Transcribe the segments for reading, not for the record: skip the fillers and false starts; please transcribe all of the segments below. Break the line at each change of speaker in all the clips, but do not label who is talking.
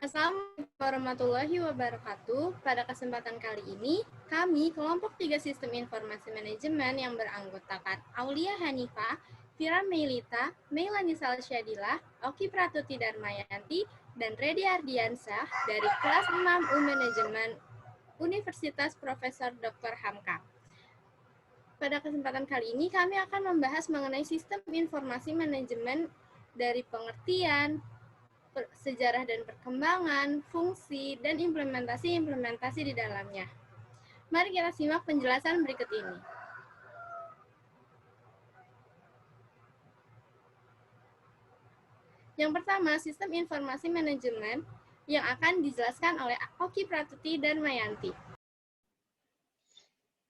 Assalamualaikum warahmatullahi wabarakatuh. Pada kesempatan kali ini, kami kelompok 3 Sistem Informasi Manajemen yang beranggotakan Aulia Hanifah, Fira Meilita, Meilani Salsyadilah, Oki Pratuti Darmayanti, dan Redi Ardiansah dari kelas 6 U Manajemen Universitas Profesor Dr. Hamka. Pada kesempatan kali ini, kami akan membahas mengenai sistem informasi manajemen dari pengertian, sejarah dan perkembangan, fungsi, dan implementasi-implementasi di dalamnya. Mari kita simak penjelasan berikut ini. Yang pertama, sistem informasi manajemen yang akan dijelaskan oleh Oki Pratuti dan Mayanti.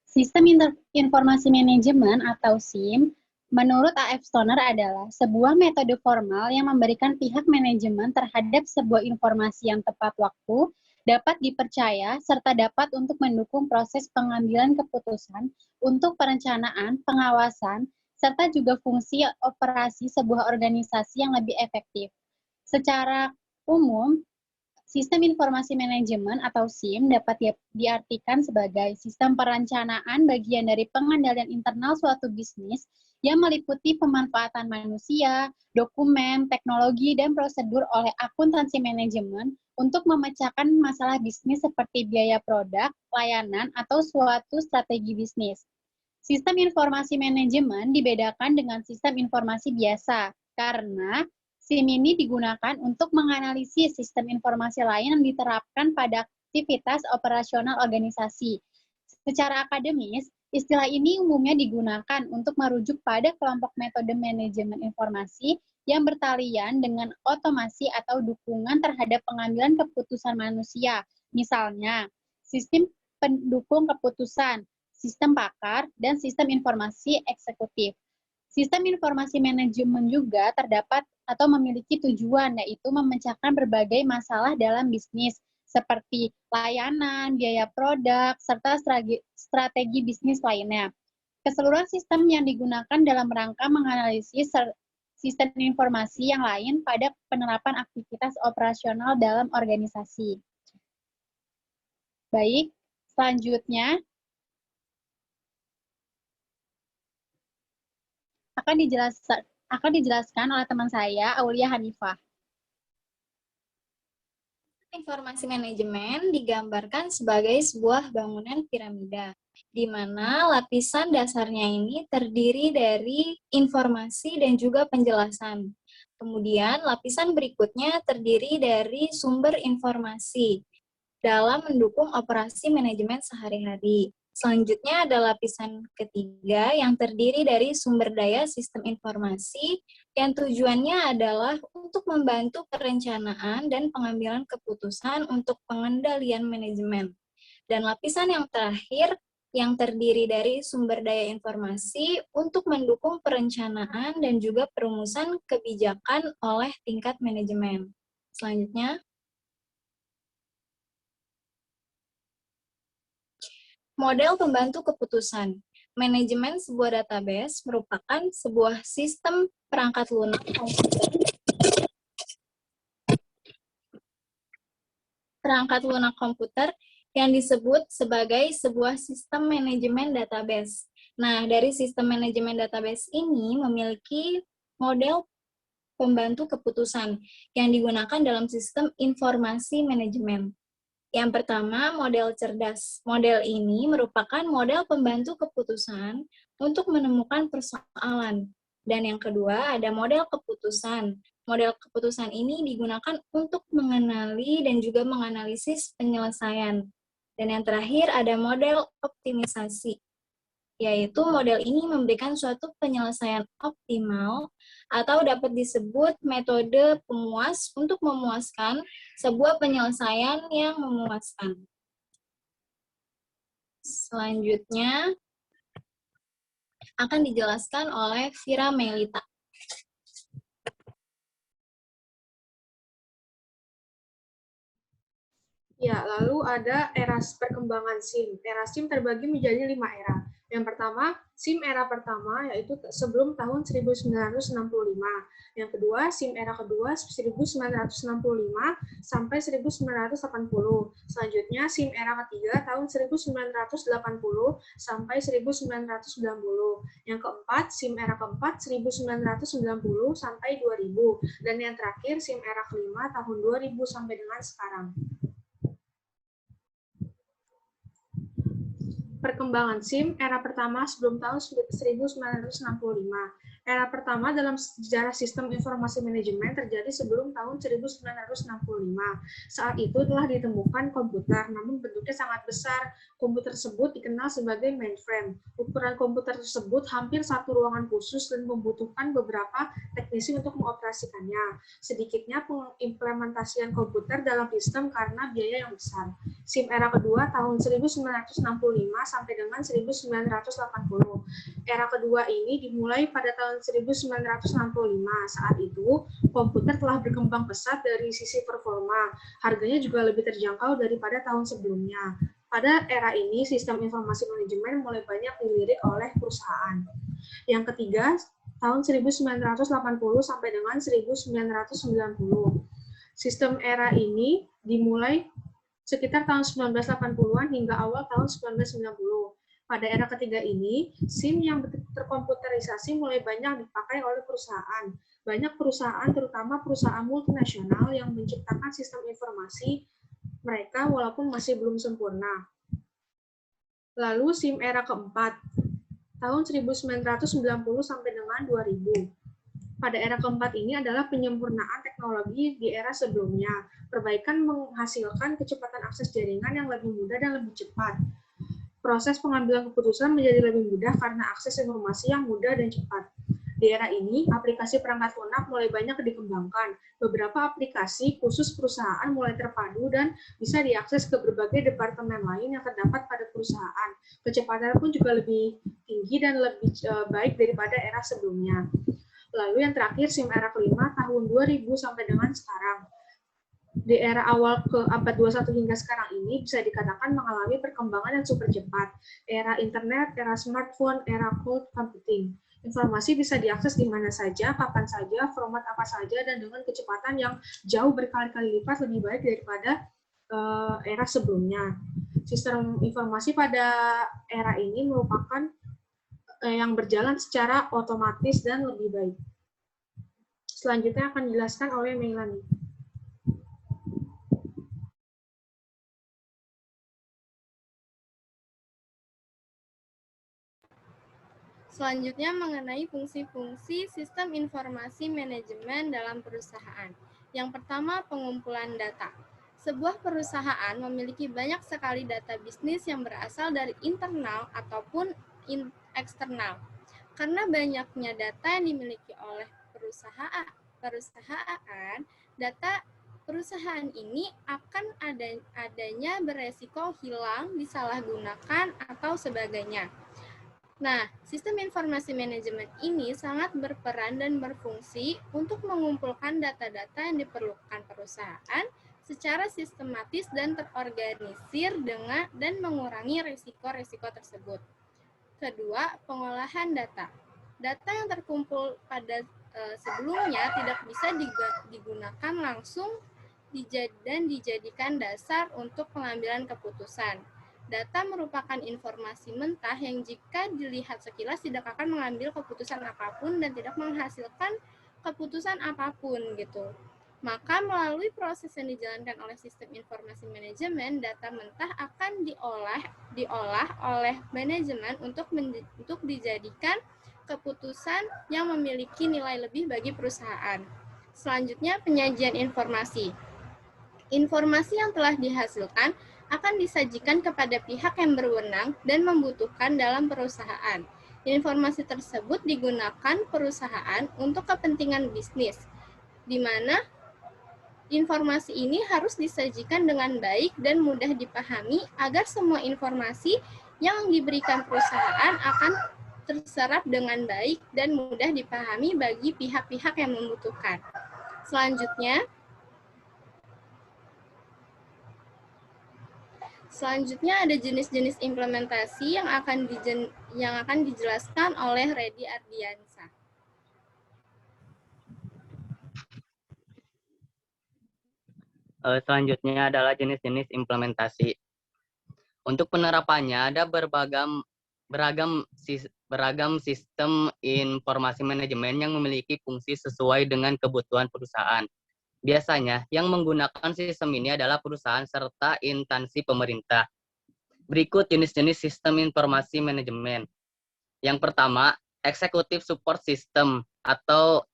Sistem Informasi Manajemen atau SIM menurut A.F. Stoner adalah sebuah metode formal yang memberikan pihak manajemen terhadap sebuah informasi yang tepat waktu, dapat dipercaya, serta dapat untuk mendukung proses pengambilan keputusan untuk perencanaan, pengawasan, serta juga fungsi operasi sebuah organisasi yang lebih efektif. Secara umum, Sistem Informasi Manajemen atau SIM dapat diartikan sebagai sistem perencanaan bagian dari pengendalian internal suatu bisnis yang meliputi pemanfaatan manusia, dokumen, teknologi, dan prosedur oleh akuntansi manajemen untuk memecahkan masalah bisnis seperti biaya produk, layanan, atau suatu strategi bisnis. Sistem informasi manajemen dibedakan dengan sistem informasi biasa karena SIM ini digunakan untuk menganalisis sistem informasi lain yang diterapkan pada aktivitas operasional organisasi. Secara akademis, istilah ini umumnya digunakan untuk merujuk pada kelompok metode manajemen informasi yang bertalian dengan otomasi atau dukungan terhadap pengambilan keputusan manusia. Misalnya, sistem pendukung keputusan, sistem pakar, dan sistem informasi eksekutif. Sistem informasi manajemen juga terdapat atau memiliki tujuan, yaitu memecahkan berbagai masalah dalam bisnis, seperti layanan, biaya produk, serta strategi bisnis lainnya. Keseluruhan sistem yang digunakan dalam rangka menganalisis sistem informasi yang lain pada penerapan aktivitas operasional dalam organisasi. Baik, selanjutnya akan dijelaskan oleh teman saya, Aulia Hanifah.
Informasi manajemen digambarkan sebagai sebuah bangunan piramida, di mana lapisan dasarnya ini terdiri dari informasi dan juga penjelasan. Kemudian lapisan berikutnya terdiri dari sumber informasi dalam mendukung operasi manajemen sehari-hari. Selanjutnya ada lapisan ketiga yang terdiri dari sumber daya sistem informasi yang tujuannya adalah untuk membantu perencanaan dan pengambilan keputusan untuk pengendalian manajemen. Dan lapisan yang terakhir yang terdiri dari sumber daya informasi untuk mendukung perencanaan dan juga perumusan kebijakan oleh tingkat manajemen. Selanjutnya, model pembantu keputusan. Manajemen sebuah database merupakan sebuah sistem perangkat lunak komputer yang disebut sebagai sebuah sistem manajemen database. Nah, dari sistem manajemen database ini memiliki model pembantu keputusan yang digunakan dalam sistem informasi manajemen. Yang pertama, model cerdas. Model ini merupakan model pembantu keputusan untuk menemukan persoalan. Dan yang kedua, ada model keputusan. Model keputusan ini digunakan untuk mengenali dan juga menganalisis penyelesaian. Dan yang terakhir, ada model optimisasi, yaitu model ini memberikan suatu penyelesaian optimal atau dapat disebut metode pemuas untuk memuaskan sebuah penyelesaian yang memuaskan. Selanjutnya akan dijelaskan oleh Fira Meilita.
Ya, lalu ada era perkembangan SIM. Era SIM terbagi menjadi 5 era. Yang pertama, SIM era pertama yaitu sebelum tahun 1965. Yang kedua, SIM era kedua 1965 sampai 1980. Selanjutnya, SIM era ketiga tahun 1980 sampai 1990. Yang keempat, SIM era keempat 1990 sampai 2000. Dan yang terakhir, SIM era kelima tahun 2000 sampai dengan sekarang. Perkembangan SIM era pertama sebelum tahun 1965. Era pertama dalam sejarah sistem informasi manajemen terjadi sebelum tahun 1965. Saat itu telah ditemukan komputer, namun bentuknya sangat besar. Komputer tersebut dikenal sebagai mainframe. Ukuran komputer tersebut hampir satu ruangan khusus dan membutuhkan beberapa teknisi untuk mengoperasikannya. Sedikitnya pengimplementasian komputer dalam sistem karena biaya yang besar. SIM era kedua tahun 1965 sampai dengan 1980. Era kedua ini dimulai pada tahun 1965. Saat itu, komputer telah berkembang pesat dari sisi performa. Harganya juga lebih terjangkau daripada tahun sebelumnya. Pada era ini, sistem informasi manajemen mulai banyak dilirik oleh perusahaan. Yang ketiga, tahun 1980 sampai dengan 1990. Sistem era ini dimulai sekitar tahun 1980-an hingga awal tahun 1990. Pada era ketiga ini, SIM yang terkomputerisasi mulai banyak dipakai oleh perusahaan. Banyak perusahaan, terutama perusahaan multinasional, yang menciptakan sistem informasi mereka walaupun masih belum sempurna. Lalu SIM era keempat, tahun 1990 sampai dengan 2000. Pada era keempat ini adalah penyempurnaan teknologi di era sebelumnya. Perbaikan menghasilkan kecepatan akses jaringan yang lebih mudah dan lebih cepat. Proses pengambilan keputusan menjadi lebih mudah karena akses informasi yang mudah dan cepat. Di era ini, aplikasi perangkat lunak mulai banyak dikembangkan. Beberapa aplikasi khusus perusahaan mulai terpadu dan bisa diakses ke berbagai departemen lain yang terdapat pada perusahaan. Kecepatan pun juga lebih tinggi dan lebih baik daripada era sebelumnya. Lalu yang terakhir, SIM era kelima tahun 2000 sampai dengan sekarang. Di era awal ke abad 21 hingga sekarang ini bisa dikatakan mengalami perkembangan yang super cepat. Era internet, era smartphone, era cloud computing. Informasi bisa diakses di mana saja, kapan saja, format apa saja, dan dengan kecepatan yang jauh berkali-kali lipat lebih baik daripada era sebelumnya. Sistem informasi pada era ini merupakan yang berjalan secara otomatis dan lebih baik. Selanjutnya akan dijelaskan oleh Melanie.
Selanjutnya mengenai fungsi-fungsi sistem informasi manajemen dalam perusahaan. Yang pertama, pengumpulan data. Sebuah perusahaan memiliki banyak sekali data bisnis yang berasal dari internal ataupun eksternal. Karena banyaknya data yang dimiliki oleh perusahaan, data perusahaan ini akan adanya beresiko hilang, disalahgunakan, atau sebagainya. Nah, sistem informasi manajemen ini sangat berperan dan berfungsi untuk mengumpulkan data-data yang diperlukan perusahaan secara sistematis dan terorganisir dan mengurangi risiko-risiko tersebut. Kedua, pengolahan data. Data yang terkumpul pada sebelumnya tidak bisa digunakan langsung dan dijadikan dasar untuk pengambilan keputusan. Data merupakan informasi mentah yang jika dilihat sekilas tidak akan mengambil keputusan apapun dan tidak menghasilkan keputusan apapun gitu. Maka melalui proses yang dijalankan oleh sistem informasi manajemen, data mentah akan diolah oleh manajemen untuk dijadikan keputusan yang memiliki nilai lebih bagi perusahaan. Selanjutnya, penyajian informasi. Informasi yang telah dihasilkan akan disajikan kepada pihak yang berwenang dan membutuhkan dalam perusahaan. Informasi tersebut digunakan perusahaan untuk kepentingan bisnis, di mana informasi ini harus disajikan dengan baik dan mudah dipahami agar semua informasi yang diberikan perusahaan akan terserap dengan baik dan mudah dipahami bagi pihak-pihak yang membutuhkan. Selanjutnya ada jenis-jenis implementasi yang yang akan dijelaskan oleh Redi Ardiansa.
Selanjutnya adalah jenis-jenis implementasi. Untuk penerapannya ada beragam sistem informasi manajemen yang memiliki fungsi sesuai dengan kebutuhan perusahaan. Biasanya yang menggunakan sistem ini adalah perusahaan serta instansi pemerintah. Berikut jenis-jenis sistem informasi manajemen. Yang pertama, Executive Support System atau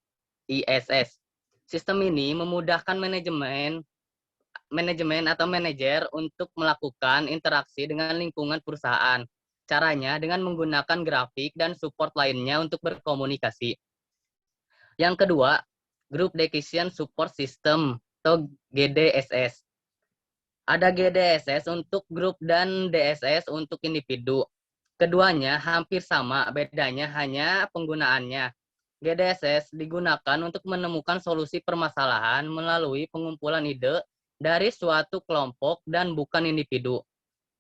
ISS. Sistem ini memudahkan manajemen atau manajer untuk melakukan interaksi dengan lingkungan perusahaan. Caranya dengan menggunakan grafik dan support lainnya untuk berkomunikasi. Yang kedua, Group Decision Support System atau GDSS. Ada GDSS untuk grup dan DSS untuk individu. Keduanya hampir sama, bedanya hanya penggunaannya. GDSS digunakan untuk menemukan solusi permasalahan melalui pengumpulan ide dari suatu kelompok dan bukan individu.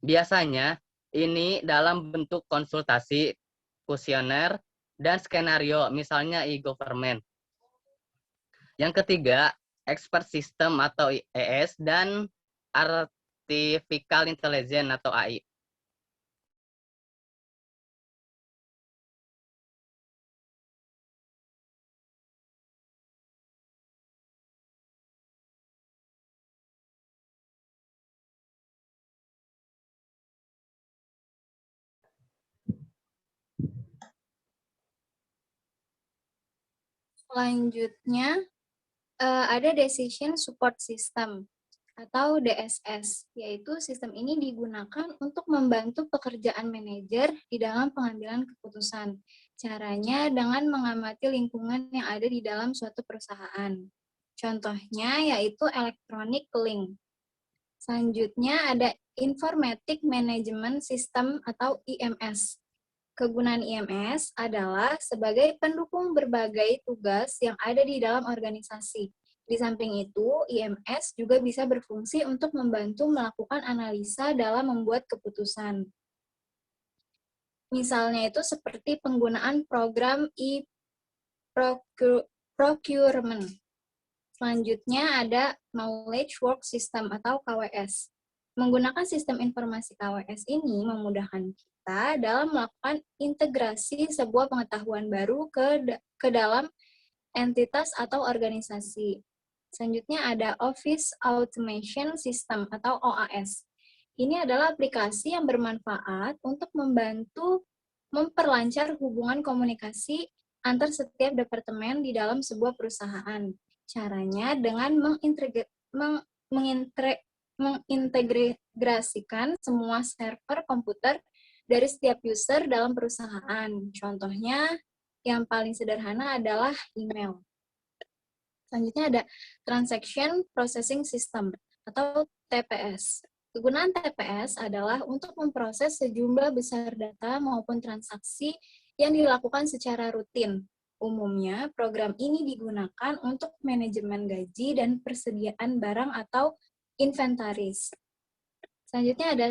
Biasanya ini dalam bentuk konsultasi, kuesioner, dan skenario, misalnya e-government. Yang ketiga, Expert System atau ES dan Artificial Intelligence atau AI.
Selanjutnya, ada Decision Support System atau DSS, yaitu sistem ini digunakan untuk membantu pekerjaan manajer di dalam pengambilan keputusan. Caranya dengan mengamati lingkungan yang ada di dalam suatu perusahaan. Contohnya yaitu Electronic Link. Selanjutnya ada Informatic Management System atau IMS. Kegunaan IMS adalah sebagai pendukung berbagai tugas yang ada di dalam organisasi. Di samping itu, IMS juga bisa berfungsi untuk membantu melakukan analisa dalam membuat keputusan. Misalnya itu seperti penggunaan program e-procurement. Selanjutnya ada Knowledge Work System atau KWS. Menggunakan sistem informasi KWS ini memudahkan kita dalam melakukan integrasi sebuah pengetahuan baru ke dalam entitas atau organisasi. Selanjutnya ada Office Automation System atau OAS. Ini adalah aplikasi yang bermanfaat untuk membantu memperlancar hubungan komunikasi antar setiap departemen di dalam sebuah perusahaan. Caranya dengan mengintegrasikan semua server komputer dari setiap user dalam perusahaan. Contohnya, yang paling sederhana adalah email. Selanjutnya ada Transaction Processing System atau TPS. Kegunaan TPS adalah untuk memproses sejumlah besar data maupun transaksi yang dilakukan secara rutin. Umumnya, program ini digunakan untuk manajemen gaji dan persediaan barang atau inventaris. Selanjutnya ada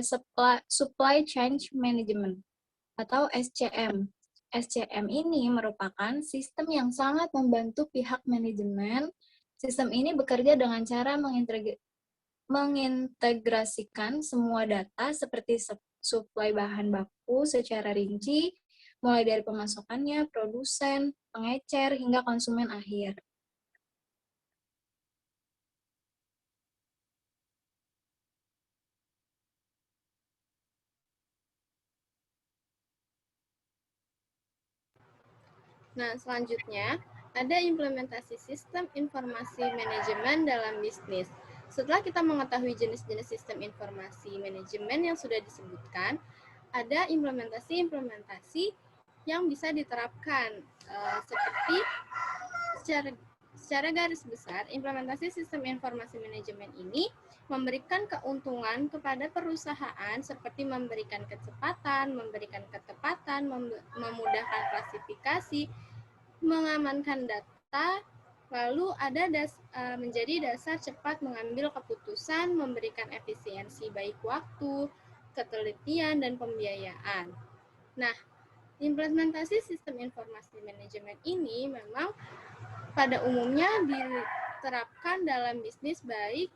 Supply Chain Management atau SCM. SCM ini merupakan sistem yang sangat membantu pihak manajemen. Sistem ini bekerja dengan cara mengintegrasikan semua data seperti suplai bahan baku secara rinci, mulai dari pemasokannya, produsen, pengecer, hingga konsumen akhir.
Nah, selanjutnya ada implementasi sistem informasi manajemen dalam bisnis. Setelah kita mengetahui jenis-jenis sistem informasi manajemen yang sudah disebutkan, ada implementasi-implementasi yang bisa diterapkan seperti secara garis besar, implementasi sistem informasi manajemen ini memberikan keuntungan kepada perusahaan seperti memberikan kecepatan, memberikan ketepatan, memudahkan klasifikasi, mengamankan data, lalu ada menjadi dasar cepat mengambil keputusan, memberikan efisiensi baik waktu, ketelitian, dan pembiayaan. Nah, Implementasi sistem informasi manajemen ini memang pada umumnya diterapkan dalam bisnis baik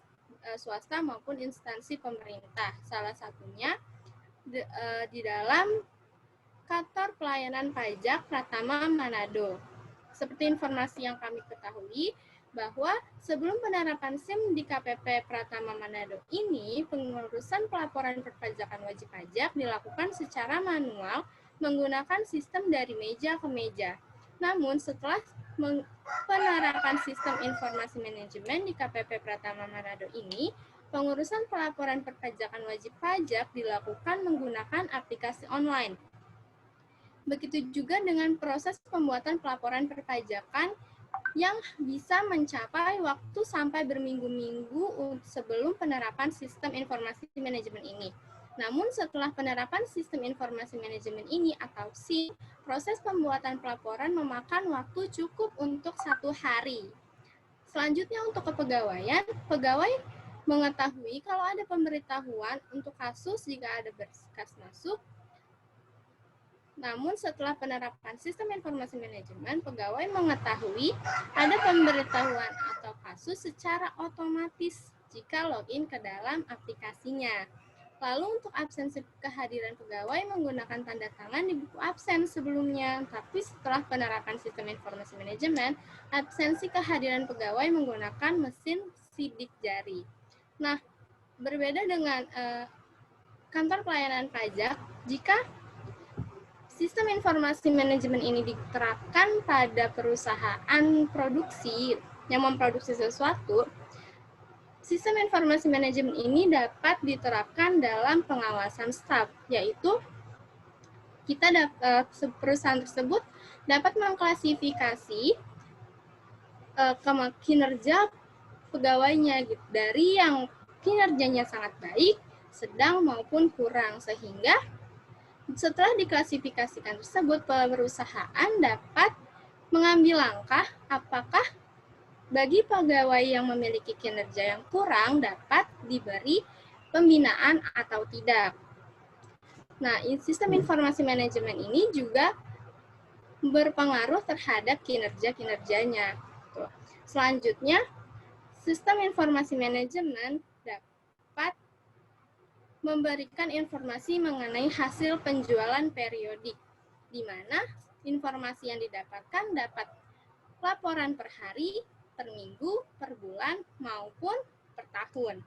swasta maupun instansi pemerintah. Salah satunya di dalam Kantor Pelayanan Pajak Pratama Manado. Seperti informasi yang kami ketahui, bahwa sebelum penerapan SIM di KPP Pratama Manado ini, pengurusan pelaporan perpajakan wajib pajak dilakukan secara manual menggunakan sistem dari meja ke meja. Namun setelah penerapan sistem informasi manajemen di KPP Pratama Manado ini, pengurusan pelaporan perpajakan wajib pajak dilakukan menggunakan aplikasi online. Begitu juga dengan proses pembuatan pelaporan perpajakan yang bisa mencapai waktu sampai berminggu-minggu sebelum penerapan sistem informasi manajemen ini. Namun setelah penerapan sistem informasi manajemen ini atau SIM, proses pembuatan pelaporan memakan waktu cukup untuk 1 hari. Selanjutnya untuk kepegawaian, pegawai mengetahui kalau ada pemberitahuan untuk kasus jika ada berkas masuk. Namun setelah penerapan sistem informasi manajemen, pegawai mengetahui ada pemberitahuan atau kasus secara otomatis jika login ke dalam aplikasinya. Lalu untuk absensi kehadiran pegawai menggunakan tanda tangan di buku absen sebelumnya, tapi setelah penerapan sistem informasi manajemen, absensi kehadiran pegawai menggunakan mesin sidik jari. Nah, berbeda dengan kantor pelayanan pajak, jika sistem informasi manajemen ini diterapkan pada perusahaan produksi yang memproduksi sesuatu, sistem informasi manajemen ini dapat diterapkan dalam pengawasan staf, yaitu perusahaan tersebut dapat mengklasifikasi kinerja pegawainya gitu, dari yang kinerjanya sangat baik, sedang maupun kurang, sehingga setelah diklasifikasikan tersebut, perusahaan dapat mengambil langkah apakah bagi pegawai yang memiliki kinerja yang kurang dapat diberi pembinaan atau tidak. Nah, sistem informasi manajemen ini juga berpengaruh terhadap kinerja-kinerjanya. Selanjutnya, sistem informasi manajemen dapat memberikan informasi mengenai hasil penjualan periodik, di mana informasi yang didapatkan dapat laporan per hari, per minggu, per bulan, maupun per tahun.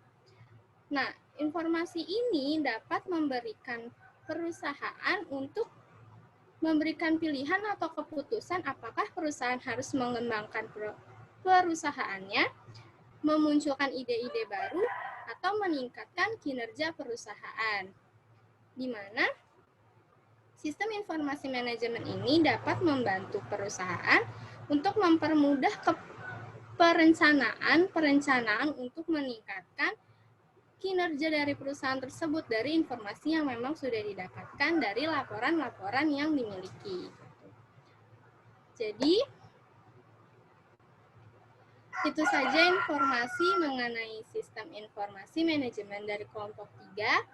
Nah, informasi ini dapat memberikan perusahaan untuk memberikan pilihan atau keputusan apakah perusahaan harus mengembangkan perusahaannya, memunculkan ide-ide baru, atau meningkatkan kinerja perusahaan. Di mana sistem informasi manajemen ini dapat membantu perusahaan untuk mempermudah perencanaan untuk meningkatkan kinerja dari perusahaan tersebut dari informasi yang memang sudah didapatkan dari laporan-laporan yang dimiliki. Jadi, itu saja informasi mengenai sistem informasi manajemen dari kelompok 3.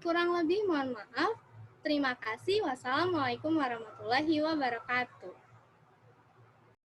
Kurang lebih mohon maaf. Terima kasih. Wassalamualaikum warahmatullahi wabarakatuh.